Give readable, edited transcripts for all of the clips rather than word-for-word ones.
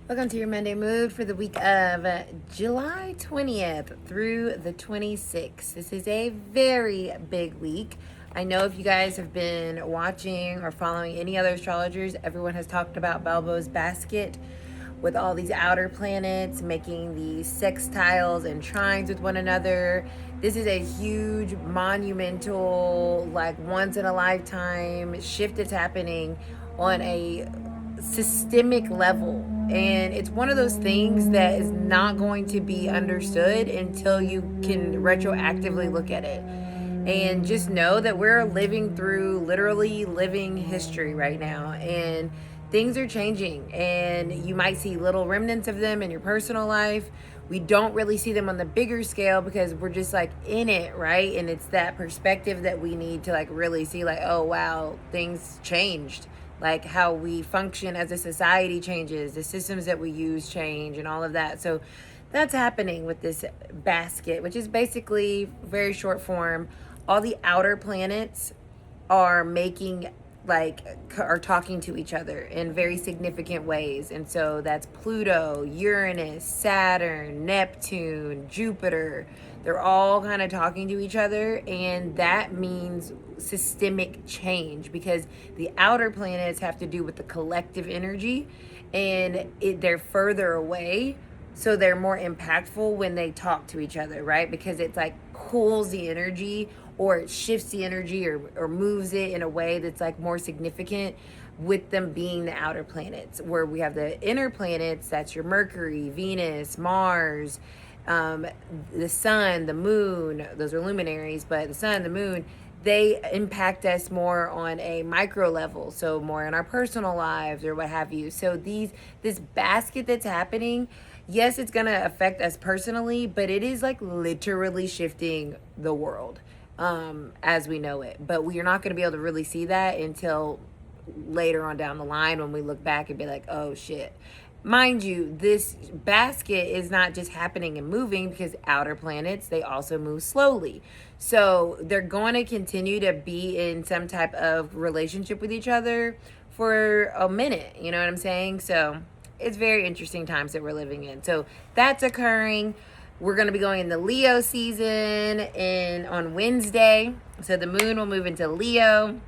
Welcome to your Monday Mood for the week of July 20th through the 26th. This is a very big week. I know if you guys have been watching or following any other astrologers, everyone has talked about Balbo's basket with all these outer planets making these sextiles and trines with one another. This is a huge, monumental, like once in a lifetime shift that's happening on a systemic level. And it's one of those things that is not going to be understood until you can retroactively look at it. And just know that we're living through literally living history right now. And things are changing. And you might see little remnants of them in your personal life. We don't really see them on the bigger scale because we're just like in it, right? And it's that perspective that we need to like really see, like, oh, wow, things changed. Like how we function as a society changes, the systems that we use change, and all of that. So that's happening with this basket, which is basically very short form. All the outer planets are making are talking to each other in very significant ways. And so that's Pluto, Uranus, Saturn, Neptune, Jupiter. They're all kind of talking to each other, and that means systemic change because the outer planets have to do with the collective energy, and they're further away, so they're more impactful when they talk to each other, right? Because it's like cools the energy, or it shifts the energy, or moves it in a way that's like more significant, with them being the outer planets. Where we have the inner planets, that's your Mercury, Venus, Mars, the sun, the moon. Those are luminaries, but the sun, the moon, they impact us more on a micro level, so more in our personal lives or what have you. So this basket that's happening, yes, it's gonna affect us personally, but it is like literally shifting the world as we know it. But we're not going to be able to really see that until later on down the line, when we look back and be like, oh shit. Mind you, this basket is not just happening and moving, because outer planets, they also move slowly. So they're going to continue to be in some type of relationship with each other for a minute. You know what I'm saying? So it's very interesting times that we're living in. So that's occurring. We're going to be going in the Leo season on Wednesday. So the moon will move into Leo.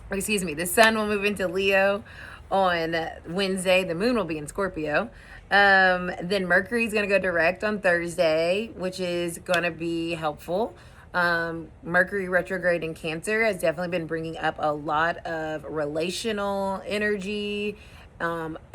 The sun will move into Leo on Wednesday. The moon will be in Scorpio. Then Mercury's going to go direct on Thursday, which is going to be helpful. Mercury retrograde in Cancer has definitely been bringing up a lot of relational energy,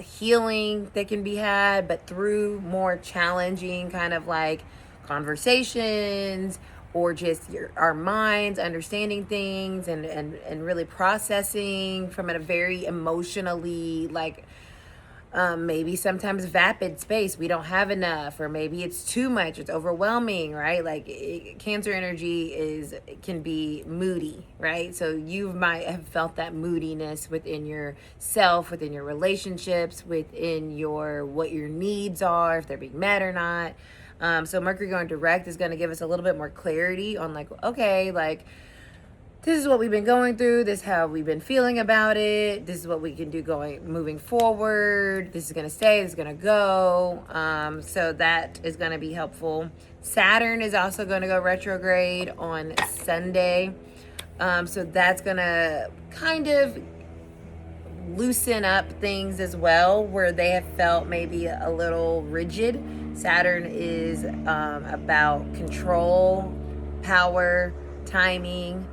healing that can be had, but through more challenging kind of like conversations, or just our minds understanding things and really processing from a very emotionally like maybe sometimes vapid space. We don't have enough, or maybe it's too much, it's overwhelming, right? Like Cancer energy can be moody, right? So you might have felt that moodiness within yourself, within your relationships, within what your needs are, if they're being met or not. So Mercury going direct is going to give us a little bit more clarity on like, okay, like this is what we've been going through. This is how we've been feeling about it. This is what we can do moving forward. This is going to stay. This is going to go. So that is going to be helpful. Saturn is also going to go retrograde on Sunday. So that's going to kind of loosen up things as well, where they have felt maybe a little rigid. Saturn is about control, power, timing,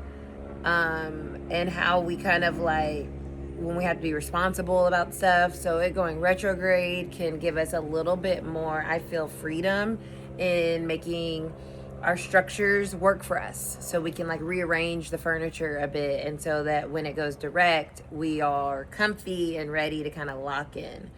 and how we kind of like when we have to be responsible about stuff. So it going retrograde can give us a little bit more, I feel, freedom in making our structures work for us, so we can like rearrange the furniture a bit, and so that when it goes direct, we are comfy and ready to kind of lock in.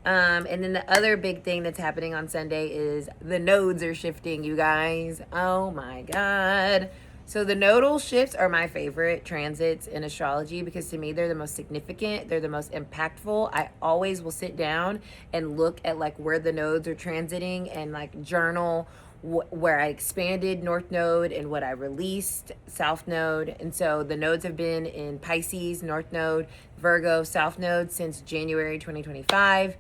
And then the other big thing that's happening on Sunday is the nodes are shifting, you guys. Oh my God. So the nodal shifts are my favorite transits in astrology, because to me they're the most significant, they're the most impactful. I always will sit down and look at like where the nodes are transiting and like journal where I expanded North Node and what I released South Node. And so the nodes have been in Pisces, North Node, Virgo, South Node since January 2025.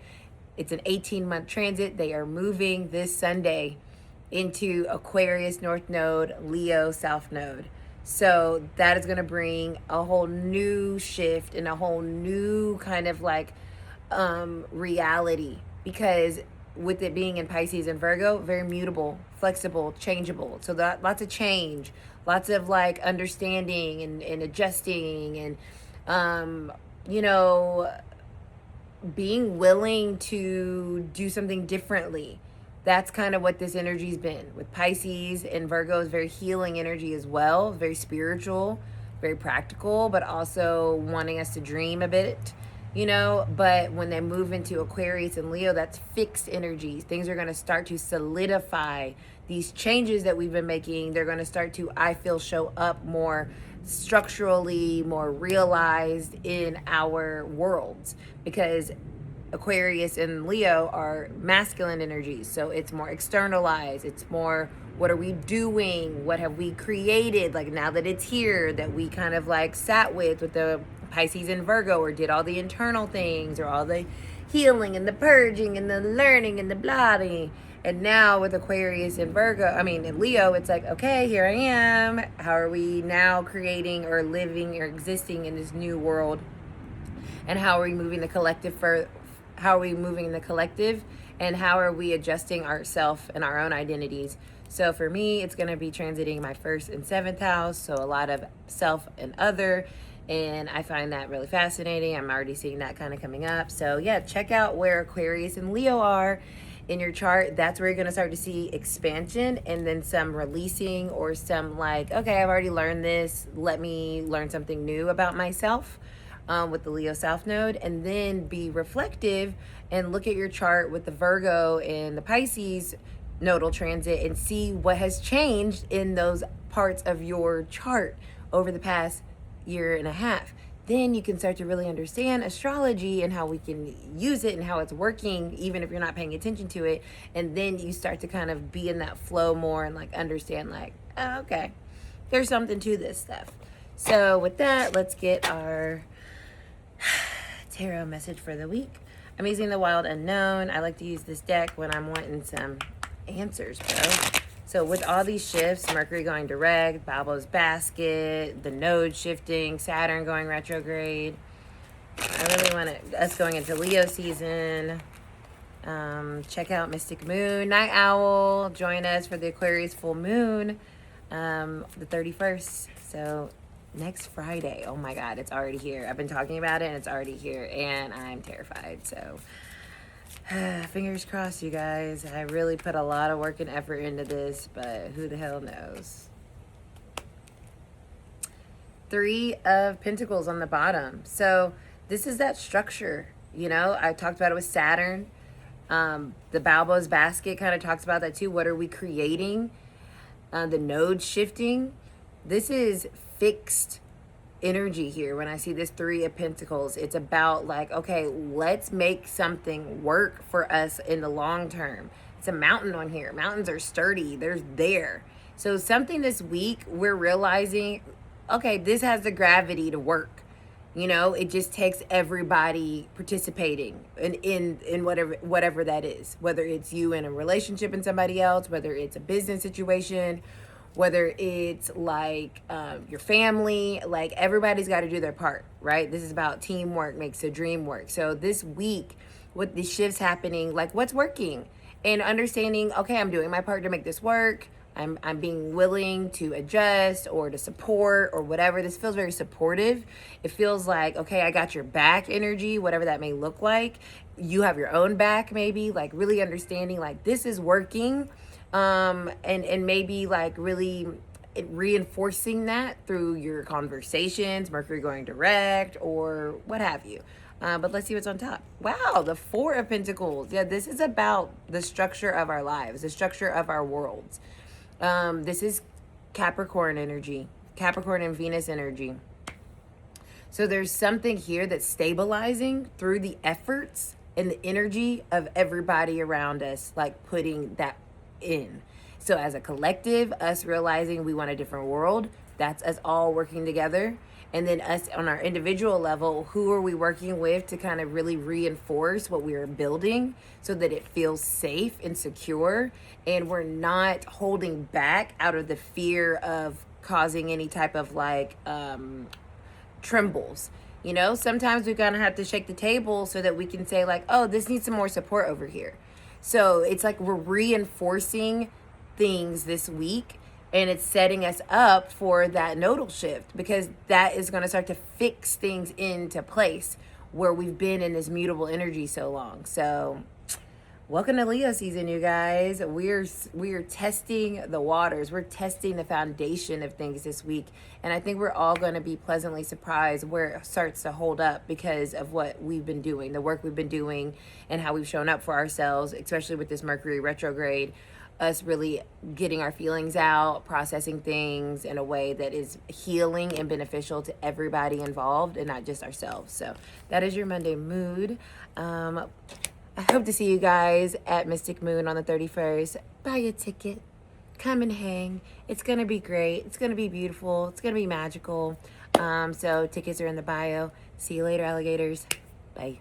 It's an 18-month transit. They are moving this Sunday into Aquarius North Node, Leo South Node. So that is going to bring a whole new shift and a whole new kind of like reality, because with it being in Pisces and Virgo, very mutable, flexible, changeable. So that lots of change, lots of like understanding and adjusting and you know, being willing to do something differently. That's kind of what this energy's been with Pisces, and Virgo is very healing energy as well, very spiritual, very practical, but also wanting us to dream a bit, you know. But when they move into Aquarius and Leo, that's fixed energies. Things are going to start to solidify. These changes that we've been making, they're going to start to, I feel, show up more structurally, more realized in our worlds, because Aquarius and Leo are masculine energies. So it's more externalized. It's more, what are we doing? What have we created? Like now that it's here, that we kind of like sat with the Pisces and Virgo, or did all the internal things, or all the healing and the purging and the learning and the blotting. And now with Aquarius and and Leo, it's like, okay, here I am. How are we now creating or living or existing in this new world? And how are we moving the collective how are we moving in the collective, and how are we adjusting ourselves and our own identities? So for me, it's going to be transiting my 1st and 7th house. So a lot of self and other. And I find that really fascinating. I'm already seeing that kind of coming up. So yeah, check out where Aquarius and Leo are in your chart. That's where you're going to start to see expansion, and then some releasing, or some like, okay, I've already learned this. Let me learn something new about myself. With the Leo South Node, and then be reflective and look at your chart with the Virgo and the Pisces nodal transit and see what has changed in those parts of your chart over the past year and a half. Then you can start to really understand astrology and how we can use it and how it's working, even if you're not paying attention to it. And then you start to kind of be in that flow more and like understand like, oh, okay, there's something to this stuff. So with that, let's get our tarot message for the week. I'm using the Wild Unknown. I like to use this deck when I'm wanting some answers, bro. So with all these shifts, Mercury going direct, Babel's basket, the node shifting, Saturn going retrograde, I really want us going into Leo season. Check out Mystic Moon, Night Owl. Join us for the Aquarius full moon, the 31st. So next Friday. Oh my God, it's already here. I've been talking about it and it's already here, and I'm terrified. So fingers crossed, you guys. I really put a lot of work and effort into this, but who the hell knows? 3 of Pentacles on the bottom. So this is that structure, you know. I talked about it with Saturn. The Balboa's basket kind of talks about that too. What are we creating? The node shifting. This is fixed energy here. When I see this 3 of Pentacles, it's about like, okay, let's make something work for us in the long term. It's a mountain on here. Mountains are sturdy. They're there. So something this week, we're realizing, okay, this has the gravity to work. You know, it just takes everybody participating in whatever that is, whether it's you in a relationship and somebody else, whether it's a business situation, whether it's like your family. Like everybody's got to do their part, right? This is about teamwork makes the dream work. So this week with the shifts happening, like what's working, and understanding, okay, I'm doing my part to make this work. I'm being willing to adjust or to support or whatever. This feels very supportive. It feels like, okay, I got your back energy, whatever that may look like. You have your own back, maybe, like really understanding like this is working. And maybe like really reinforcing that through your conversations, Mercury going direct or what have you. But let's see what's on top. Wow, the 4 of Pentacles. Yeah, this is about the structure of our lives, the structure of our worlds. This is Capricorn energy, Capricorn and Venus energy. So there's something here that's stabilizing through the efforts and the energy of everybody around us, like putting that in. So as a collective, us realizing we want a different world, that's us all working together. And then us on our individual level, who are we working with to kind of really reinforce what we are building so that it feels safe and secure, and we're not holding back out of the fear of causing any type of like trembles. You know, sometimes we kind of have to shake the table so that we can say like, oh, this needs some more support over here. So it's like we're reinforcing things this week, and it's setting us up for that nodal shift, because that is going to start to fix things into place where we've been in this mutable energy so long. So welcome to Leo season, you guys. We're testing the waters. We're testing the foundation of things this week, and I think we're all going to be pleasantly surprised where it starts to hold up because of what we've been doing, the work we've been doing, and how we've shown up for ourselves, especially with this Mercury retrograde. Us really getting our feelings out, processing things in a way that is healing and beneficial to everybody involved and not just ourselves. So that is your Monday mood. I hope to see you guys at Mystic Moon on the 31st. Buy a ticket. Come and hang. It's going to be great. It's going to be beautiful. It's going to be magical. So tickets are in the bio. See you later, alligators. Bye.